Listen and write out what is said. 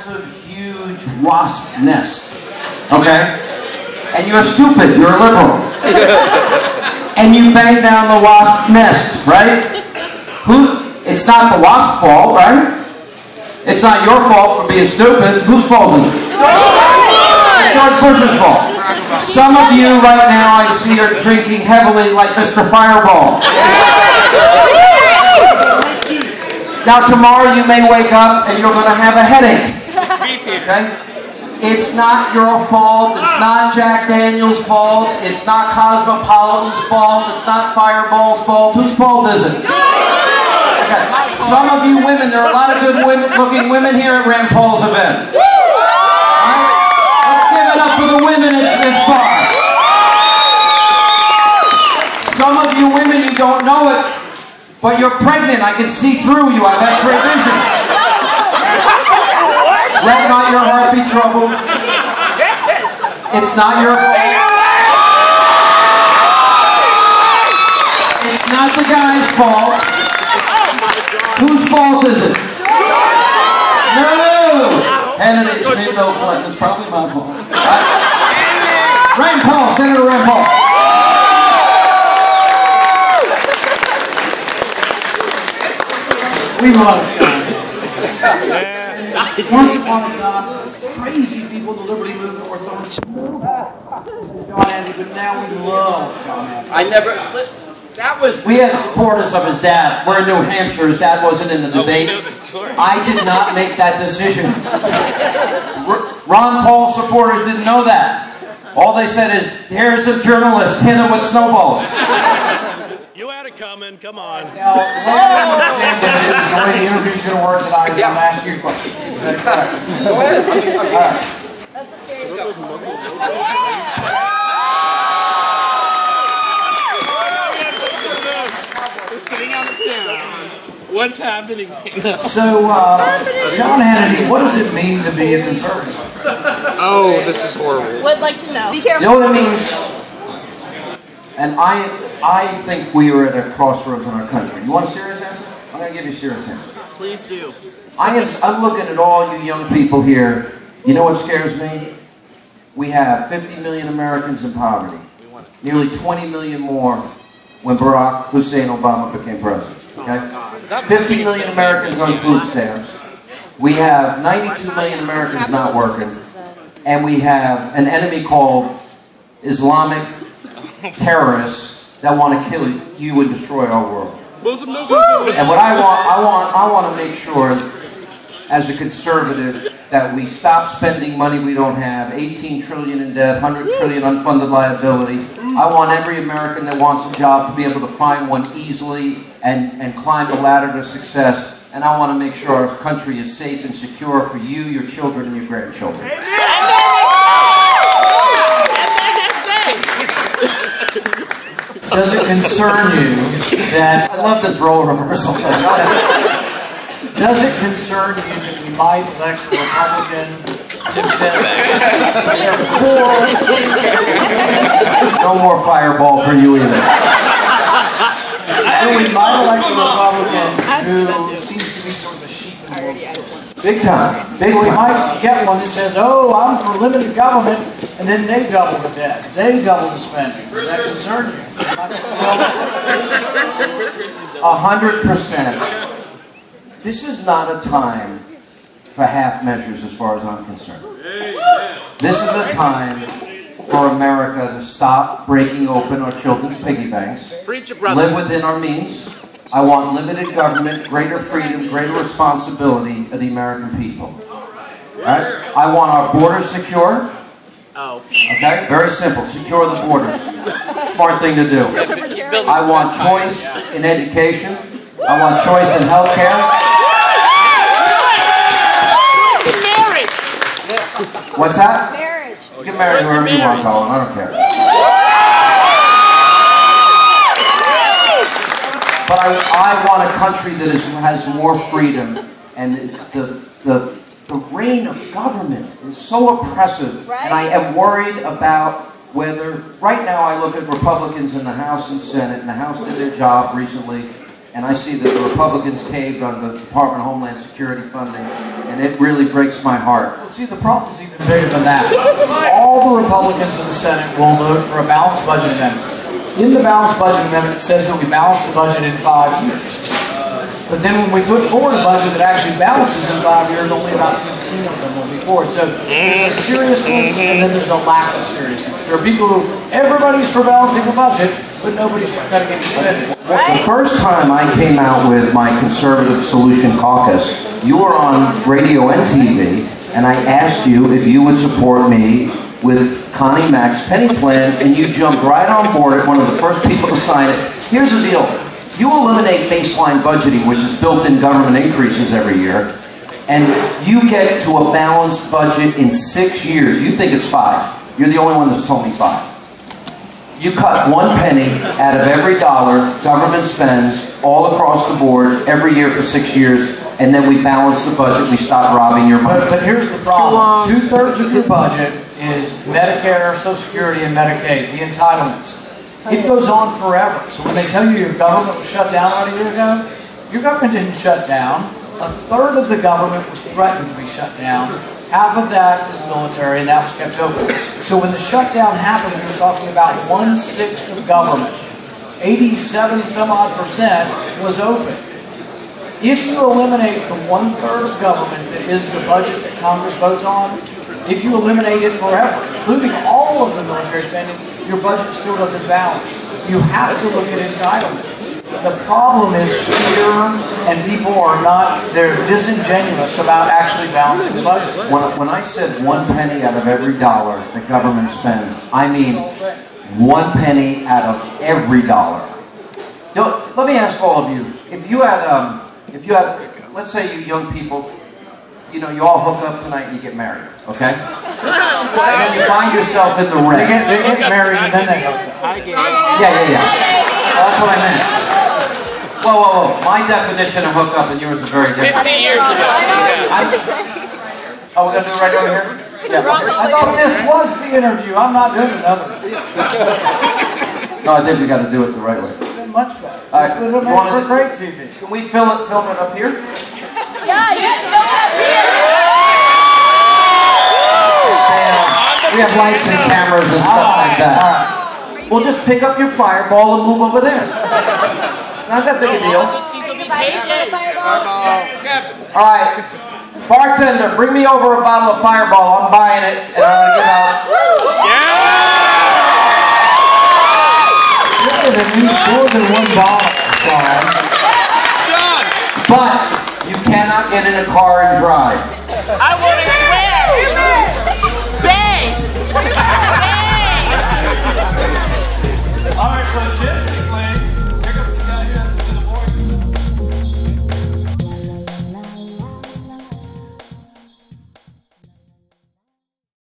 massive, huge wasp nest, okay? And you're stupid, you're a liberal. And you bang down the wasp nest, right? It's not the wasp's fault, right? It's not your fault for being stupid. Whose fault is it? It's George Bush's fault. Some of you right now I see are drinking heavily like Mr. Fireball. Now tomorrow you may wake up and you're going to have a headache. Okay? It's not your fault. It's not Jack Daniels' fault. It's not Cosmopolitan's fault. It's not Fireball's fault. Whose fault is it? Okay. Some of you women, there are a lot of good looking women here at Rand Paul's event. Right? Let's give it up for the women at this bar. Some of you women, you don't know it, but you're pregnant. I can see through you. I have X-ray vision. Let not your heart be troubled. It's not your fault. It's not the guy's fault. Whose fault is it? No! Hannity, extreme Bill Clinton. It's probably my fault. Rand Paul, Senator Rand Paul. We love Sean. Once upon a time, crazy people in the Liberty Movement were throwing Sean Hannity, but now we love Sean Hannity. We had supporters of his dad. We're in New Hampshire. His dad wasn't in the debate. I did not make that decision. Ron Paul supporters didn't know that. All they said is, here's a journalist, hit him with snowballs. You had it coming, come on. Now, the way I understand it is, the way the interview's going to work tonight is I'm going to ask you a question. Is that correct? Go ahead. All right. That's the stage. Go. What's happening? So, Sean Hannity, what does it mean to be a conservative? Oh, this is horrible. Would like to know. Be careful. You know what it means? And I think we are at a crossroads in our country. You want a serious answer? I'm going to give you a serious answer. Please do. I'm looking at all you young people here. You know what scares me? We have 50 million Americans in poverty. Nearly 20 million more when Barack Hussein Obama became president. Okay? 50 million Americans on food stamps. We have 92 million Americans not working. And we have an enemy called Islamic terrorists that want to kill you and destroy our world. And what I want to make sure, as a conservative, that we stop spending money we don't have, 18 trillion in debt, 100 trillion unfunded liability. I want every American that wants a job to be able to find one easily and climb the ladder to success. And I want to make sure our country is safe and secure for you, your children, and your grandchildren. Does it concern you that, I love this role reversal. Does it concern you that we might elect a Republican to set no more Fireball for you either. And we might elect a Republican who seems to be sort of a sheep in the world. Big time. We might get one that says, oh, I'm for limited government, and then they double the debt. They double the spending. Does that concern you? 100%. This is not a time for half measures as far as I'm concerned. This is a time for America to stop breaking open our children's piggy banks, live within our means. I want limited government, greater freedom, greater responsibility of the American people. Right? I want our borders secure. Okay? Very simple. Secure the borders. Smart thing to do. I want choice in education. I want choice in health care. Marriage. What's that? Marriage. You can marry whoever you want, Colin. I don't care. But I want a country that has more freedom, and the reign of government is so oppressive, and I am worried about whether, right now I look at Republicans in the House and Senate, and the House did their job recently, and I see that the Republicans caved on the Department of Homeland Security funding, and it really breaks my heart. Well, see, the problem's even bigger than that. All the Republicans in the Senate will vote for a balanced budget amendment. In the balanced budget amendment, it says that we balance the budget in 5 years. But then when we put forward a budget that actually balances in 5 years, only about 15 of them will be forward. So there's a seriousness, and then there's a lack of seriousness. There are people who, everybody's for balancing the budget, but nobody's for cutting into spending. The first time I came out with my Conservative Solution Caucus, you were on radio and TV, and I asked you if you would support me with Connie Mack's penny plan, and you jumped right on board at one of the first people to sign it. Here's the deal. You eliminate baseline budgeting, which is built-in government increases every year, and you get to a balanced budget in 6 years. You think it's 5. You're the only one that's told me 5. You cut 1 penny out of every dollar government spends all across the board every year for 6 years, and then we balance the budget, we stop robbing your money. But here's the problem. 2/3 of your budget is Medicare, Social Security, and Medicaid, the entitlements. It goes on forever. So when they tell you your government was shut down about a year ago, your government didn't shut down. 1/3 of the government was threatened to be shut down. Half of that is military, and that was kept open. So when the shutdown happened, we were talking about 1/6 of government. 87% was open. If you eliminate the 1/3 of government that is the budget that Congress votes on, if you eliminate it forever, including all of the military spending, your budget still doesn't balance. You have to look at entitlements. The problem is fear, and people are not, they're disingenuous about actually balancing the budget. When I said 1 penny out of every dollar the government spends, I mean 1 penny out of every dollar. You know, let me ask all of you, if you had, let's say you young people, you know, you all hook up tonight and you get married, okay? And then you find yourself in the ring. They get married and then they hook up. Yeah. Well, that's what I meant. Whoa. My definition of hookup and yours are very different. 50 years ago. Oh, we're going to do it right over here? Yeah. I thought this was the interview. I'm not doing another. No, I think we got to do it the right way. Much better. All right. This would have made for great TV. Can we film it up here? Yeah, you can go up here. We have lights and cameras and stuff like that. We'll just pick up your fireball and move over there. Not that big a deal. All right. Bartender, bring me over a bottle of Fireball. I'm buying it, and I'm going to give out. More than 1 bottle, Sean! But you cannot get in a car and drive. I want to